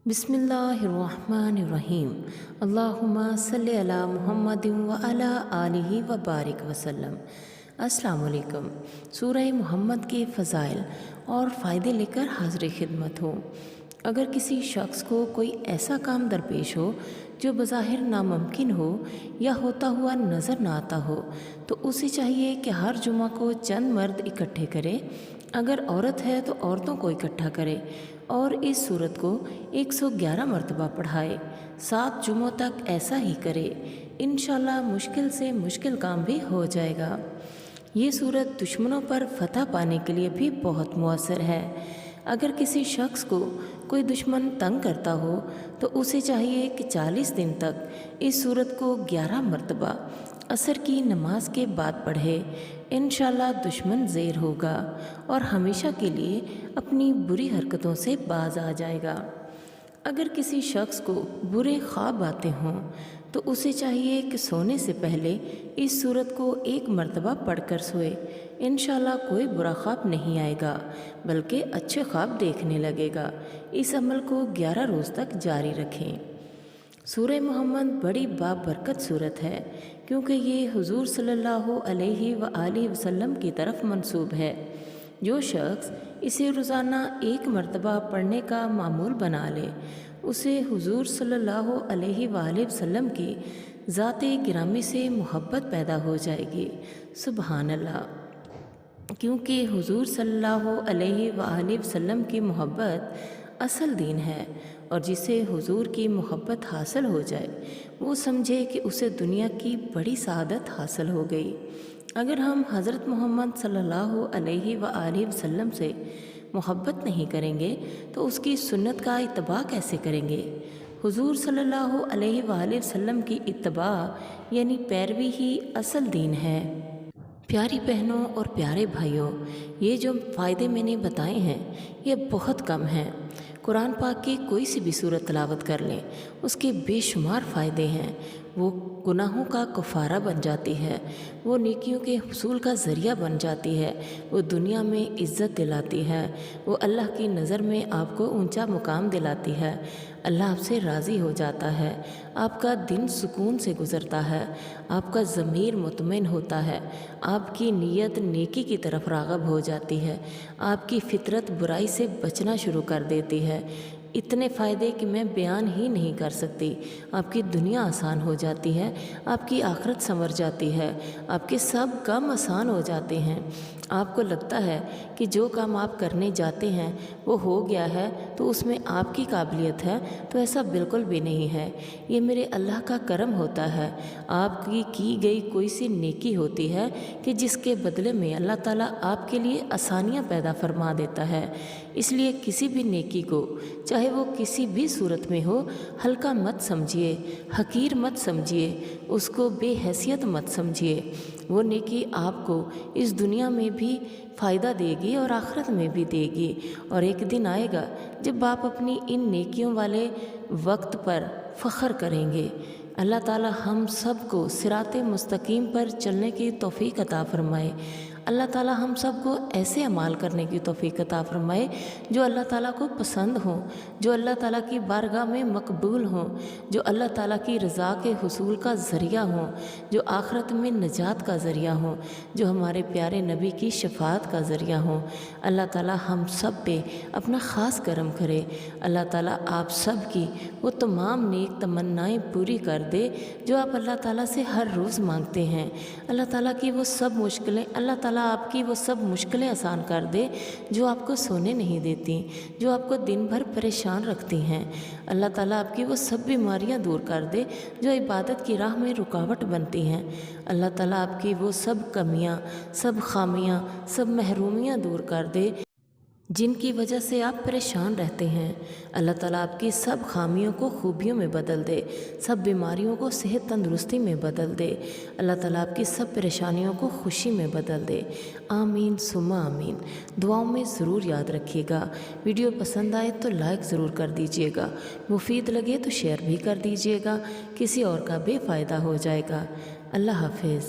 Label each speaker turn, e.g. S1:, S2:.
S1: बिस्मिल्लाहिर्रहमानिर्रहीम। अल्लाहुम्मा सल्लि अला मुहम्मदिन व अला आलिहि व बारिक वसल्लम। अस्सलाम वालेकुम। सूरह मुहम्मद के फ़ज़ाइल और फ़ायदे लेकर हाज़िर खिदमत हूँ। अगर किसी शख्स को कोई ऐसा काम दरपेश हो जो बज़ाहिर नामुमकिन हो या होता हुआ नज़र ना आता हो, तो उसे चाहिए कि हर जुमा को चंद मर्द इकट्ठे करे। अगर औरत है तो औरतों को इकट्ठा करे और इस सूरत को 111 मरतबा पढ़ाए। 7 जुमों तक ऐसा ही करे। इंशाल्लाह मुश्किल से मुश्किल काम भी हो जाएगा। ये सूरत दुश्मनों पर फतह पाने के लिए भी बहुत मुअस्सर है। अगर किसी शख्स को कोई दुश्मन तंग करता हो तो उसे चाहिए कि 40 दिन तक इस सूरत को 11 मरतबा असर की नमाज के बाद पढ़े। इंशाल्लाह दुश्मन ज़ेर होगा और हमेशा के लिए अपनी बुरी हरकतों से बाज आ जाएगा। अगर किसी शख्स को बुरे ख्वाब आते हों तो उसे चाहिए कि सोने से पहले इस सूरत को 1 मरतबा पढ़कर सोए। इंशाल्लाह कोई बुरा ख्वाब नहीं आएगा बल्कि अच्छे ख्वाब देखने लगेगा। इस अमल को 11 रोज़ तक जारी रखें। सूरह मुहम्मद बड़ी बाबरकत सूरत है क्योंकि ये हुजूर सल्लल्लाहु अलैहि व आलिहि वसल्लम की तरफ मंसूब है। जो शख्स इसे रोज़ाना 1 मरतबा पढ़ने का मामूल बना ले, उसे हुजूर सल्लल्लाहु अलैहि व आलिहि वसल्लम की ज़ाते गिरामी से मोहब्बत पैदा हो जाएगी। सुबहान अल्लाह। क्योंकि हुजूर सल्लल्लाहु अलैहि व आलिहि वसल्लम की मोहब्बत असल दीन है और जिसे हुजूर की मोहब्बत हासिल हो जाए वो समझे कि उसे दुनिया की बड़ी सआदत हासिल हो गई। अगर हम हज़रत मोहम्मद सल्लल्लाहु अलैहि व आलिहि वसल्लम से मोहब्बत नहीं करेंगे तो उसकी सुन्नत का इत्तबा कैसे करेंगे। हुजूर सल्लल्लाहु अलैहि व आलिहि वसल्लम की इत्तबा यानी पैरवी ही असल दीन है। प्यारी बहनों और प्यारे भाइयों, ये जो फ़ायदे मैंने बताए हैं ये बहुत कम हैं। कुरान पाक की कोई सी भी सूरत तिलावत कर लें, उसके बेशुमार फ़ायदे हैं। वो गुनाहों का कफ़ारा बन जाती है, वो नेकियों के हुसूल का ज़रिया बन जाती है, वो दुनिया में इज़्ज़त दिलाती है, वो अल्लाह की नज़र में आपको ऊंचा मुकाम दिलाती है। अल्लाह आपसे राज़ी हो जाता है, आपका दिन सुकून से गुज़रता है, आपका ज़मीर मुतमईन होता है, आपकी नीयत नेकी की तरफ राग़ब हो जाती है, आपकी फ़ितरत बुराई से बचना शुरू कर देती है। इतने फ़ायदे कि मैं बयान ही नहीं कर सकती। आपकी दुनिया आसान हो जाती है, आपकी आखिरत संवर जाती है, आपके सब काम आसान हो जाते हैं। आपको लगता है कि जो काम आप करने जाते हैं वो हो गया है तो उसमें आपकी काबिलियत है, तो ऐसा बिल्कुल भी नहीं है। ये मेरे अल्लाह का करम होता है। आपकी की गई कोई सी नेकी होती है कि जिसके बदले में अल्लाह ताला आपके लिए आसानियाँ पैदा फरमा देता है। इसलिए किसी भी नेकी को चाहे वो किसी भी सूरत में हो हल्का मत समझिए, हकीर मत समझिए, उसको बेहैसियत मत समझिए। वो नेकी आपको इस दुनिया में भी फ़ायदा देगी और आखिरत में भी देगी। और एक दिन आएगा जब आप अपनी इन नेकियों वाले वक्त पर फ़ख्र करेंगे। अल्लाह ताला हम सब को सिराते मुस्तकीम पर चलने की तौफ़ीक अता फ़रमाए। अल्लाह ताला हम सब को ऐसे अमाल करने की तौफ़ीक अता फ़रमाए जो अल्लाह ताला को पसंद हों, जो अल्लाह ताला की बारगाह में मकबूल हों, जो अल्लाह ताला की रज़ा के हुसूल का ज़रिया हों, जो आखिरत में नजात का ज़रिया हों, जो हमारे प्यारे नबी की शफ़ाअत का ज़रिया हों। अल्लाह ताला हम सब पे अपना ख़ास करम करे। अल्लाह ताला आप सब की वो तमाम नेक तमन्नाएँ पूरी कर दे जो आप अल्लाह ताला से हर रोज़ मांगते हैं। अल्लाह ताला की वो सब मुश्किलें अल्लाह ताला आपकी वो सब मुश्किलें आसान कर दे जो आपको सोने नहीं देती, जो आपको दिन भर परेशान रखती हैं। अल्लाह ताला आपकी वो सब बीमारियां दूर कर दे जो इबादत की राह में रुकावट बनती हैं। अल्लाह ताला आपकी वो सब कमियां, सब खामियां, सब महरूमियां दूर कर दे जिनकी वजह से आप परेशान रहते हैं। अल्लाह ताला आपकी सब खामियों को खूबियों में बदल दे, सब बीमारियों को सेहत तंदुरुस्ती में बदल दे। अल्लाह ताला आपकी सब परेशानियों को खुशी में बदल दे। आमीन सुम्मा आमीन। दुआओं में ज़रूर याद रखिएगा। वीडियो पसंद आए तो लाइक ज़रूर कर दीजिएगा, मुफीद लगे तो शेयर भी कर दीजिएगा, किसी और का भी फ़ायदा हो जाएगा। अल्लाह हाफिज़।